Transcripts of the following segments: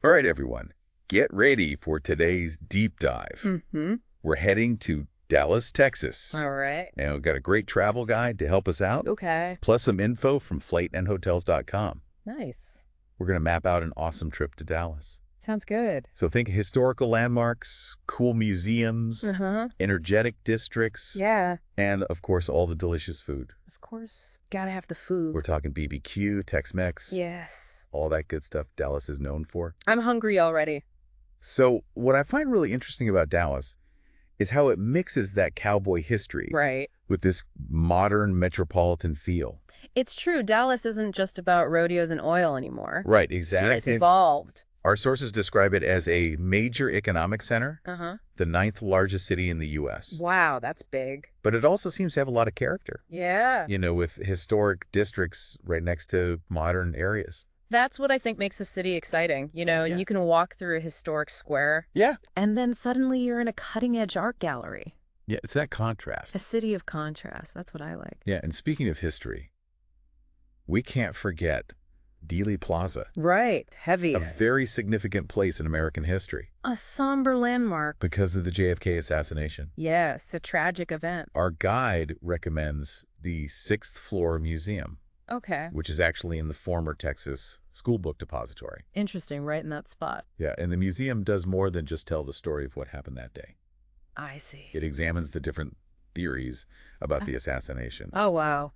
All right, everyone, get ready for today's deep dive. Mm-hmm. We're heading to Dallas, Texas. All right. And we've got a great travel guide to help us out, Okay. plus some info from FlightNHotels.com. Nice. We're going to map out an awesome trip to Dallas. Sounds good. So think historical landmarks, cool museums, Uh-huh. energetic districts, Yeah, and, of course, all the delicious food. of course. Gotta have the food. We're talking BBQ, Tex-Mex, Yes. all that good stuff Dallas is known for. I'm hungry already. So what I find really interesting about Dallas is how it mixes that cowboy history Right. with this modern metropolitan feel. It's true. Dallas isn't just about rodeos and oil anymore. Right, It's exactly. evolved. Our sources describe it as a major economic center, Uh-huh. the 9th largest city in the U.S. Wow, that's big. But it also seems to have a lot of character, Yeah. with historic districts right next to modern areas. That's what I think makes a city exciting. Yeah. You can walk through a historic square, Yeah. and then suddenly you're in a cutting-edge art gallery. Yeah, it's that contrast. A city of contrast. That's what I like. Yeah, and speaking of history, we can't forget Dealey Plaza, Right. Heavy. a very significant place in American history A somber landmark. because of the JFK assassination. Yes, a tragic event. Our guide recommends the 6th floor museum, Okay. which is actually in the former Texas school book depository. Interesting, right in that spot. Yeah, and the museum does more than just tell the story of what happened that day. I see. It examines the different theories about the assassination, Oh, wow.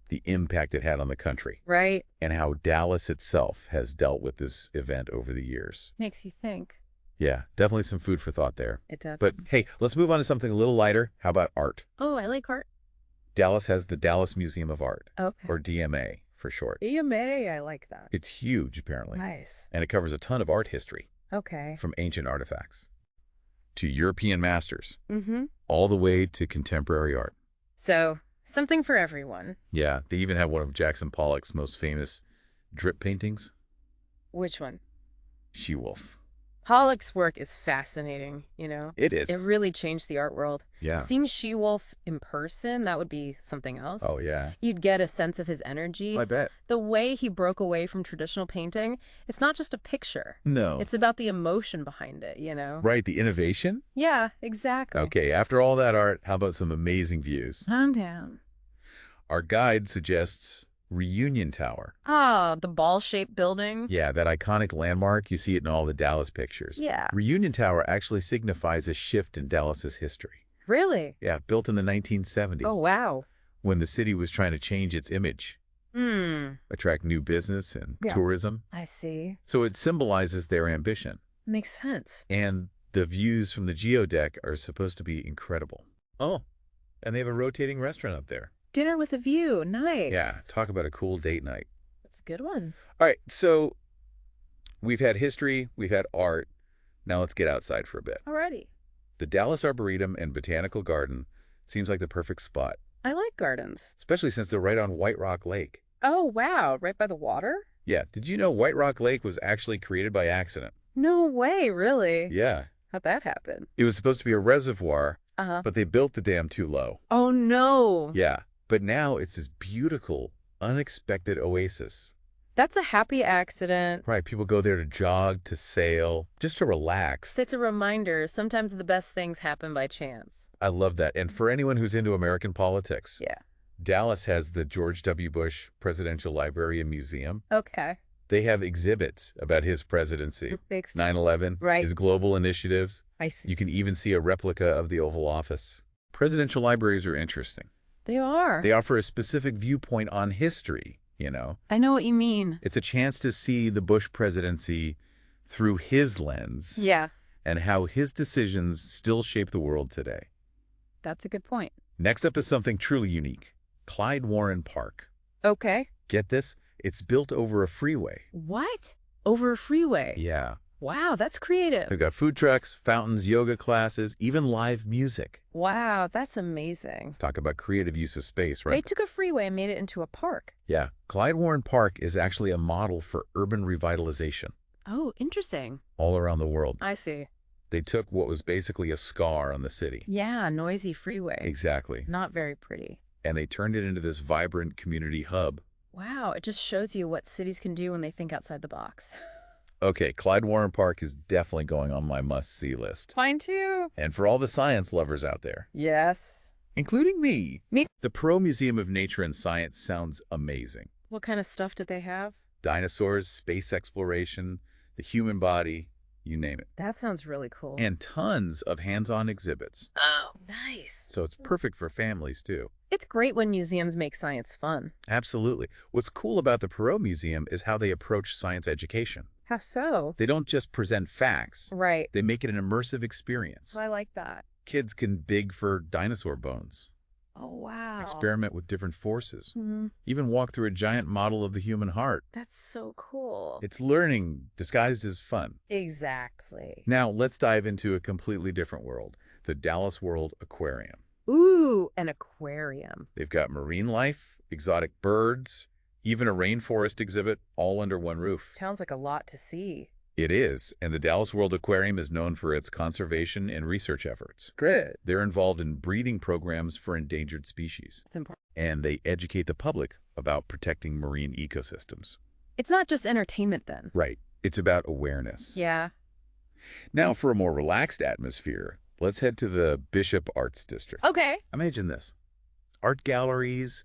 the impact it had on the country, Right. and how Dallas itself has dealt with this event over the years. Makes you think. Yeah, definitely some food for thought there. It does. But hey, let's move on to something a little lighter. How about art? Oh, I like art. Dallas has the Dallas Museum of Art, Okay. or DMA for short. EMA, I like that. It's huge, apparently, Nice. and it covers a ton of art history, Okay. from ancient artifacts to European masters, Mm-hmm. all the way to contemporary art. So, something for everyone. Yeah, they even have one of Jackson Pollock's most famous drip paintings, Which one? She-Wolf. Pollock's work is fascinating, It is. It really changed the art world. Yeah. Seeing She-Wolf in person, that would be something else. Oh, yeah. You'd get a sense of his energy. I bet. The way he broke away from traditional painting, it's not just a picture. No. It's about the emotion behind it. Right, the innovation? Yeah, exactly. Okay, after all that art, how about some amazing views? Calm down. Our guide suggests Reunion Tower. Ah, the ball-shaped building. Yeah, that iconic landmark. You see it in all the Dallas pictures. Yeah. Reunion Tower actually signifies a shift in Dallas's history. Really? Yeah, built in the 1970s. Oh, wow. When the city was trying to change its image, attract new business and Yeah. tourism. I see. So it symbolizes their ambition. Makes sense. And the views from the geodeck are supposed to be incredible. Oh, and they have a rotating restaurant up there. Dinner with a view. Nice. Yeah, talk about a cool date night. That's a good one. All right, so we've had history, we've had art. Now let's get outside for a bit. Alrighty. The Dallas Arboretum and Botanical Garden seems like the perfect spot, I like gardens. especially since they're right on White Rock Lake. Oh, wow. Right by the water? Yeah, did you know White Rock Lake was actually created by accident? No way, really? Yeah, How'd that happen? it was supposed to be a reservoir, Uh-huh. but they built the dam too low. Oh, no. Yeah, but now it's this beautiful, unexpected oasis. That's a happy accident. Right, people go there to jog, to sail, just to relax. It's a reminder. Sometimes the best things happen by chance. I love that. And for anyone who's into American politics, Yeah. Dallas has the George W. Bush Presidential Library and Museum. Okay. They have exhibits about his presidency, Big stuff. 9/11, Right. his global initiatives. I see. You can even see a replica of the Oval Office. Presidential libraries are interesting. They are. They offer a specific viewpoint on history, I know what you mean. It's a chance to see the Bush presidency through his lens. Yeah. And how his decisions still shape the world today. That's a good point. Next up is something truly unique. Klyde Warren Park. Okay. Get this? It's built over a freeway. What? Over a freeway? Yeah. Wow, that's creative. They've got food trucks, fountains, yoga classes, even live music. Wow, that's amazing. Talk about creative use of space, They right? took a freeway and made it into a park. Yeah. Klyde Warren Park is actually a model for urban revitalization Oh, interesting. all around the world. I see. They took what was basically a scar on the city. Yeah, noisy freeway. Exactly. Not very pretty. And they turned it into this vibrant community hub. Wow, it just shows you what cities can do when they think outside the box. Okay, Klyde Warren Park is definitely going on my must-see list. Mine too. And for all the science lovers out there, Yes. including me, Me. the Perot Museum of Nature and Science sounds amazing. What kind of stuff did they have? Dinosaurs, space exploration, the human body, you name it. That sounds really cool. And tons of hands-on exhibits. Oh, nice. So it's perfect for families, too. It's great when museums make science fun. Absolutely. What's cool about the Perot Museum is how they approach science education. How so? They don't just present facts. Right. They make it an immersive experience. I like that. Kids can dig for dinosaur bones, Oh, wow. experiment with different forces, Mhm. even walk through a giant model of the human heart. That's so cool. It's learning disguised as fun. Exactly. Now, let's dive into a completely different world, the Dallas World Aquarium. Ooh, an aquarium. They've got marine life, exotic birds, even a rainforest exhibit, all under one roof. Sounds like a lot to see. It is, and the Dallas World Aquarium is known for its conservation and research efforts. Good. They're involved in breeding programs for endangered species, It's important. and they educate the public about protecting marine ecosystems. It's not just entertainment then. Right. It's about awareness. Yeah. Now, for a more relaxed atmosphere, let's head to the Bishop Arts District. Okay. Imagine this. Art galleries,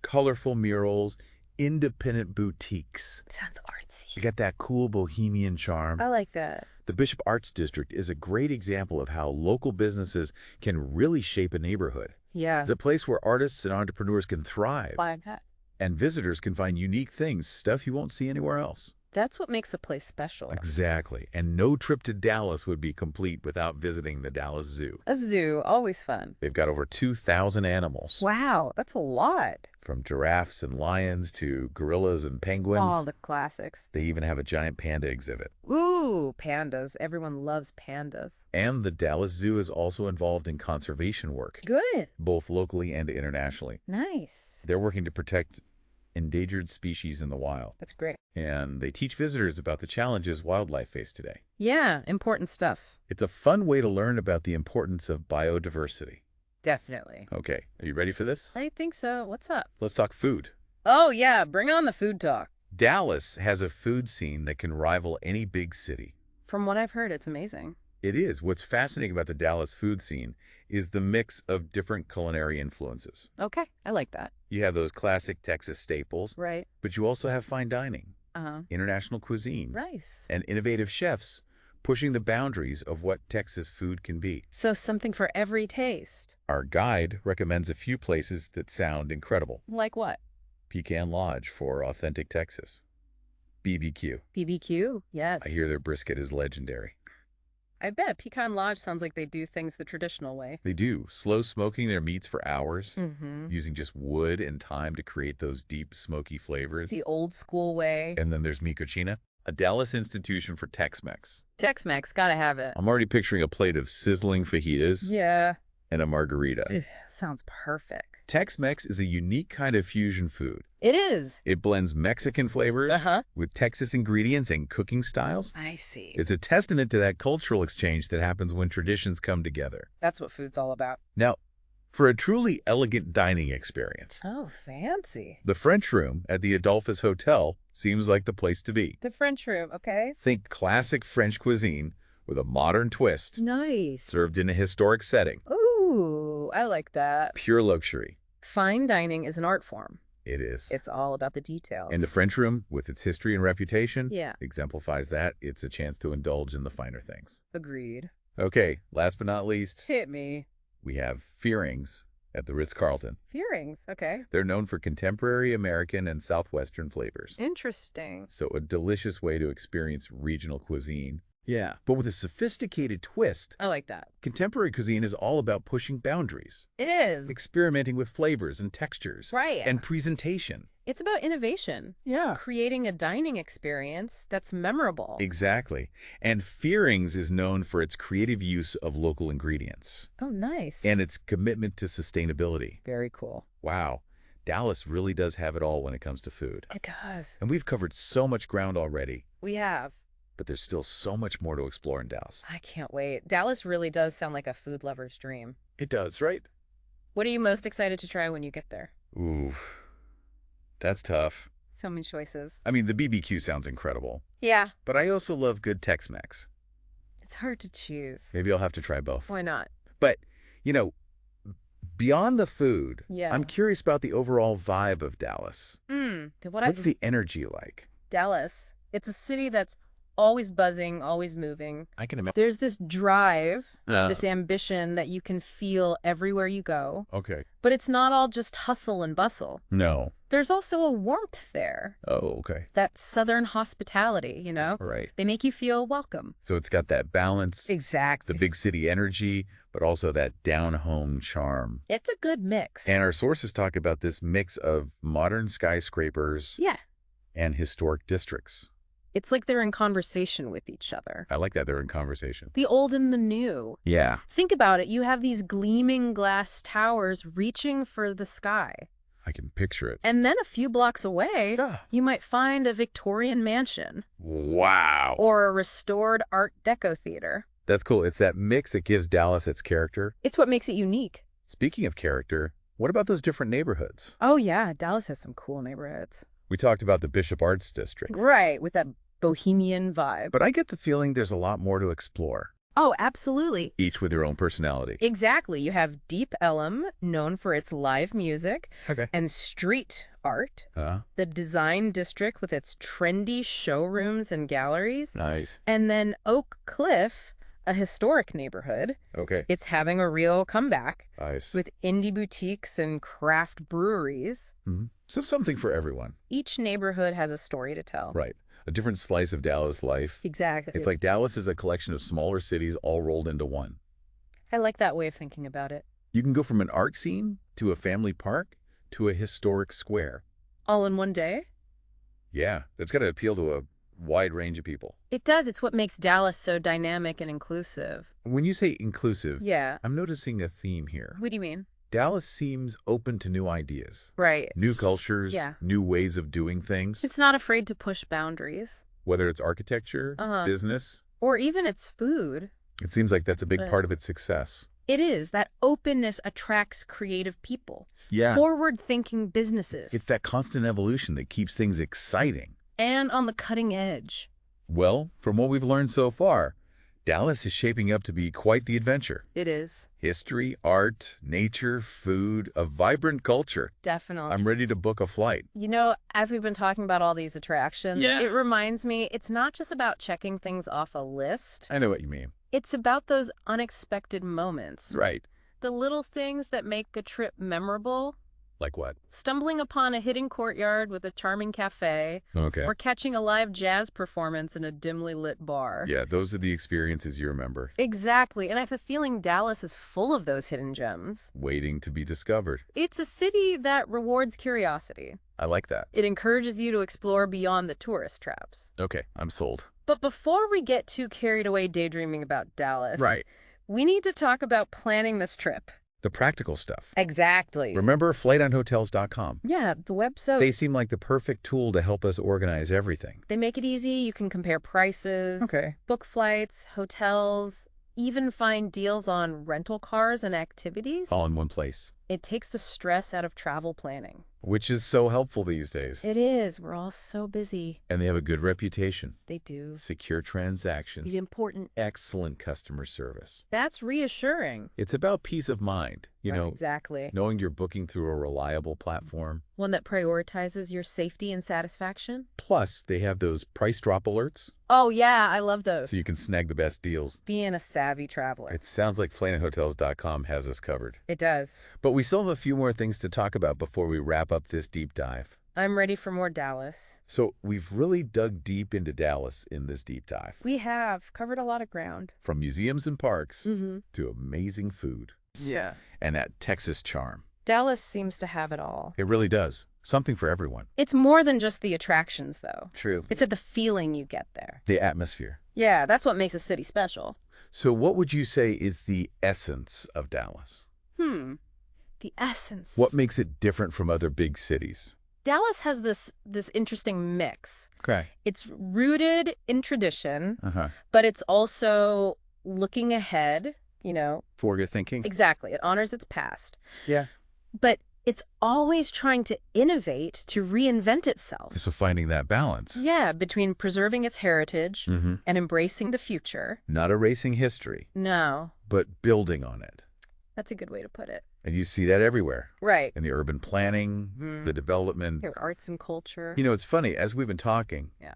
colorful murals, independent boutiques. Sounds artsy. You got that cool bohemian charm. I like that. The Bishop Arts District is a great example of how local businesses can really shape a neighborhood. Yeah. It's a place where artists and entrepreneurs can thrive, Like that. and visitors can find unique things, stuff you won't see anywhere else. That's what makes a place special. Exactly. And no trip to Dallas would be complete without visiting the Dallas Zoo. A zoo, always fun. They've got over 2,000 animals, Wow, that's a lot. from giraffes and lions to gorillas and penguins. All the classics. They even have a giant panda exhibit. Ooh, pandas. Everyone loves pandas. And the Dallas Zoo is also involved in conservation work, Good. both locally and internationally. Nice. They're working to protect endangered species in the wild, That's great. and they teach visitors about the challenges wildlife face today. Yeah, important stuff. It's a fun way to learn about the importance of biodiversity. Definitely. Okay, are you ready for this? I think so. What's up? Let's talk food. Oh, yeah, bring on the food talk. Dallas has a food scene that can rival any big city. From what I've heard, it's amazing. It is. What's fascinating about the Dallas food scene is the mix of different culinary influences. Okay, I like that. You have those classic Texas staples, Right. but you also have fine dining, Uh-huh. international cuisine, Nice. and innovative chefs pushing the boundaries of what Texas food can be. So something for every taste. Our guide recommends a few places that sound incredible. Like what? Pecan Lodge for authentic Texas. BBQ. BBQ? Yes. I hear their brisket is legendary. I bet Pecan Lodge sounds like they do things the traditional way. They do, slow smoking their meats for hours, Mm-hmm. using just wood and thyme to create those deep, smoky flavors. The old school way. And then there's Mi Cocina, a Dallas institution for Tex-Mex. Tex-Mex, gotta have it. I'm already picturing a plate of sizzling fajitas Yeah. and a margarita. Ugh, sounds perfect. Tex-Mex is a unique kind of fusion food. It is. It blends Mexican flavors Uh-huh. with Texas ingredients and cooking styles. I see. It's a testament to that cultural exchange that happens when traditions come together. That's what food's all about. Now, for a truly elegant dining experience, Oh, fancy. the French Room at the Adolphus Hotel seems like the place to be. The French room, okay? Think classic French cuisine with a modern twist, Nice. served in a historic setting. Ooh, I like that. Pure luxury. Fine dining is an art form. It is. It's all about the details. And the French Room, with its history and reputation, Yeah. exemplifies that. It's a chance to indulge in the finer things. Agreed. Okay, last but not least, Hit me. we have Fearings at the Ritz-Carlton. Fearings, okay. They're known for contemporary American and Southwestern flavors. Interesting. So a delicious way to experience regional cuisine. Yeah, but with a sophisticated twist. I like that. Contemporary cuisine is all about pushing boundaries, It is. experimenting with flavors and textures, Right. and presentation. It's about innovation. Yeah. Creating a dining experience that's memorable. Exactly. And Fearings is known for its creative use of local ingredients Oh, nice. and its commitment to sustainability. Very cool. Wow, Dallas really does have it all when it comes to food. It does. And we've covered so much ground already, We have. but there's still so much more to explore in Dallas. I can't wait. Dallas really does sound like a food lover's dream. It does, right? What are you most excited to try when you get there? Ooh, that's tough. So many choices. I mean, the BBQ sounds incredible. Yeah, but I also love good Tex-Mex. it's hard to choose. Maybe I'll have to try both. Why not? But, you know, beyond the food, Yeah. I'm curious about the overall vibe of Dallas. What's the energy like? Dallas. It's a city that's always buzzing, always moving. I can imagine. There's this drive, this ambition that you can feel everywhere you go. Okay. But it's not all just hustle and bustle. No. There's also a warmth there. Oh, okay. That southern hospitality, you know? Right. They make you feel welcome. So it's got that balance, Exactly. the big city energy, but also that down-home charm. It's a good mix. And our sources talk about this mix of modern skyscrapers Yeah. and historic districts. It's like they're in conversation with each other. I like that they're in conversation. The old and the new. Yeah. Think about it. You have these gleaming glass towers reaching for the sky. I can picture it. And then a few blocks away, Yeah. you might find a Victorian mansion Wow. or a restored Art Deco theater. That's cool. It's that mix that gives Dallas its character. It's what makes it unique. Speaking of character, what about those different neighborhoods? Oh, yeah. Dallas has some cool neighborhoods. We talked about the Bishop Arts District, Right, with that bohemian vibe. but I get the feeling there's a lot more to explore, Oh, absolutely. each with their own personality. Exactly. You have Deep Ellum, known for its live music Okay. and street art. Uh, The Design District with its trendy showrooms and galleries. nice. And then Oak Cliff, a historic neighborhood. Okay. It's having a real comeback Nice. with indie boutiques and craft breweries. So something for everyone. Each neighborhood has a story to tell. Right. A different slice of Dallas life. Exactly. It's like Dallas is a collection of smaller cities all rolled into one. I like that way of thinking about it. You can go from an art scene to a family park to a historic square. All in one day? Yeah, that's got to appeal to a wide range of people. It does. It's what makes Dallas so dynamic and inclusive. When you say inclusive, Yeah. I'm noticing a theme here. What do you mean? Dallas seems open to new ideas, Right. new cultures, Yeah. new ways of doing things, It's not afraid to push boundaries. whether it's architecture, business. Or even its food. It seems like that's a big Right. part of its success. It is. That openness attracts creative people. Yeah. Forward-thinking businesses. It's that constant evolution that keeps things exciting. And on the cutting edge. Well, from what we've learned so far, Dallas is shaping up to be quite the adventure. It is. History, art, nature, food, a vibrant culture. Definitely. I'm ready to book a flight. You know, as we've been talking about all these attractions, Yeah. it reminds me it's not just about checking things off a list. I know what you mean. It's about those unexpected moments. Right. The little things that make a trip memorable. Like what? Stumbling upon a hidden courtyard with a charming cafe, Okay. or catching a live jazz performance in a dimly lit bar. Yeah, those are the experiences you remember. Exactly, and I have a feeling Dallas is full of those hidden gems. Waiting to be discovered. It's a city that rewards curiosity. I like that. It encourages you to explore beyond the tourist traps. Okay, I'm sold. But before we get too carried away daydreaming about Dallas, Right. we need to talk about planning this trip. The practical stuff. Exactly. Remember FlightNHotels.com? Yeah, the website. They seem like the perfect tool to help us organize everything. They make it easy. You can compare prices, Okay. book flights, hotels, even find deals on rental cars and activities. All in one place. It takes the stress out of travel planning. Which is so helpful these days. It is. We're all so busy. And they have a good reputation. They do. Secure transactions. It's important. Excellent customer service. That's reassuring. It's about peace of mind. You Right, know, exactly. knowing you're booking through a reliable platform. One that prioritizes your safety and satisfaction. Plus, they have those price drop alerts, Oh, yeah, I love those. so you can snag the best deals. Being a savvy traveler. It sounds like FlightNHotels.com has us covered. It does. But we still have a few more things to talk about before we wrap up this deep dive. I'm ready for more Dallas. So we've really dug deep into Dallas in this deep dive. We have covered a lot of ground. From museums and parks Mm-hmm. to amazing food. Yeah. And that Texas charm. Dallas seems to have it all. It really does. Something for everyone. It's more than just the attractions, though. True. It's at the feeling you get there. The atmosphere. Yeah, that's what makes a city special. So what would you say is the essence of Dallas? The essence. What makes it different from other big cities? Dallas has this interesting mix. Okay. It's rooted in tradition, Uh-huh. but it's also looking ahead, you know. Forward thinking? Exactly. It honors its past. Yeah. But It's always trying to innovate, to reinvent itself. So finding that balance. Yeah, between preserving its heritage Mm-hmm. and embracing the future. Not erasing history, No, but building on it. that's a good way to put it. And you see that everywhere. Right. In the urban planning, the development. Your arts and culture. You know, it's funny, as we've been talking, Yeah.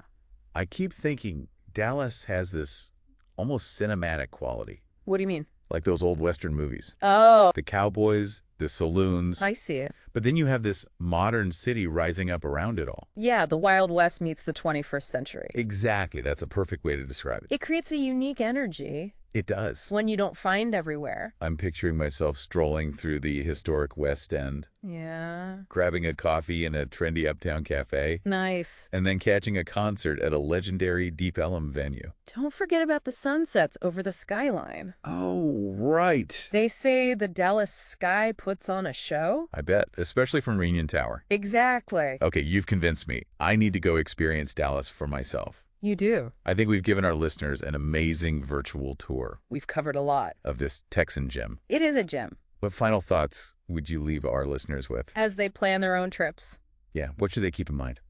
I keep thinking Dallas has this almost cinematic quality, What do you mean? like those old Western movies. Oh, The cowboys, the saloons, I see it. but then you have this modern city rising up around it all. Yeah, the Wild West meets the 21st century. Exactly. That's a perfect way to describe it. It creates a unique energy, It does. one you don't find everywhere. I'm picturing myself strolling through the historic West End, Yeah. grabbing a coffee in a trendy uptown cafe, Nice. and then catching a concert at a legendary Deep Ellum venue. Don't forget about the sunsets over the skyline. Oh, right. They say the Dallas sky puts on a show? I bet, especially from Reunion Tower. Exactly. Okay, you've convinced me. I need to go experience Dallas for myself. You do. I think we've given our listeners an amazing virtual tour We've covered a lot. of this Texan gem. It is a gem. What final thoughts would you leave our listeners with? As they plan their own trips. Yeah, what should they keep in mind?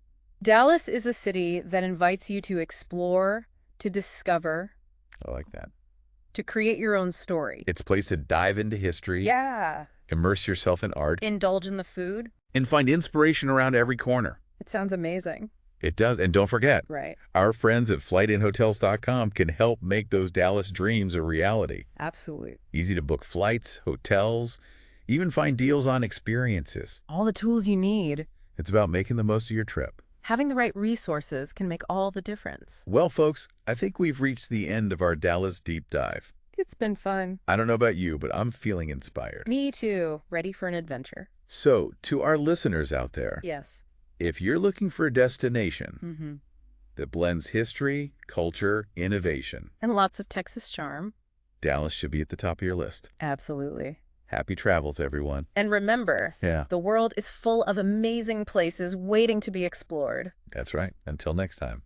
Dallas is a city that invites you to explore, to discover, I like that. to create your own story. It's a place to dive into history, Yeah. immerse yourself in art, Indulge in the food. and find inspiration around every corner. It sounds amazing. It does. And don't forget, Right. our friends at FlightNHotels.com can help make those Dallas dreams a reality. Absolutely. Easy to book flights, hotels, even find deals on experiences. All the tools you need. It's about making the most of your trip. Having the right resources can make all the difference. Well, folks, I think we've reached the end of our Dallas deep dive. It's been fun. I don't know about you, but I'm feeling inspired. Me too. Ready for an adventure. So, to our listeners out there, Yes. if you're looking for a destination Mm-hmm. that blends history, culture, innovation, And lots of Texas charm. Dallas should be at the top of your list. Absolutely. Happy travels, everyone. And remember, Yeah, the world is full of amazing places waiting to be explored. that's right. Until next time.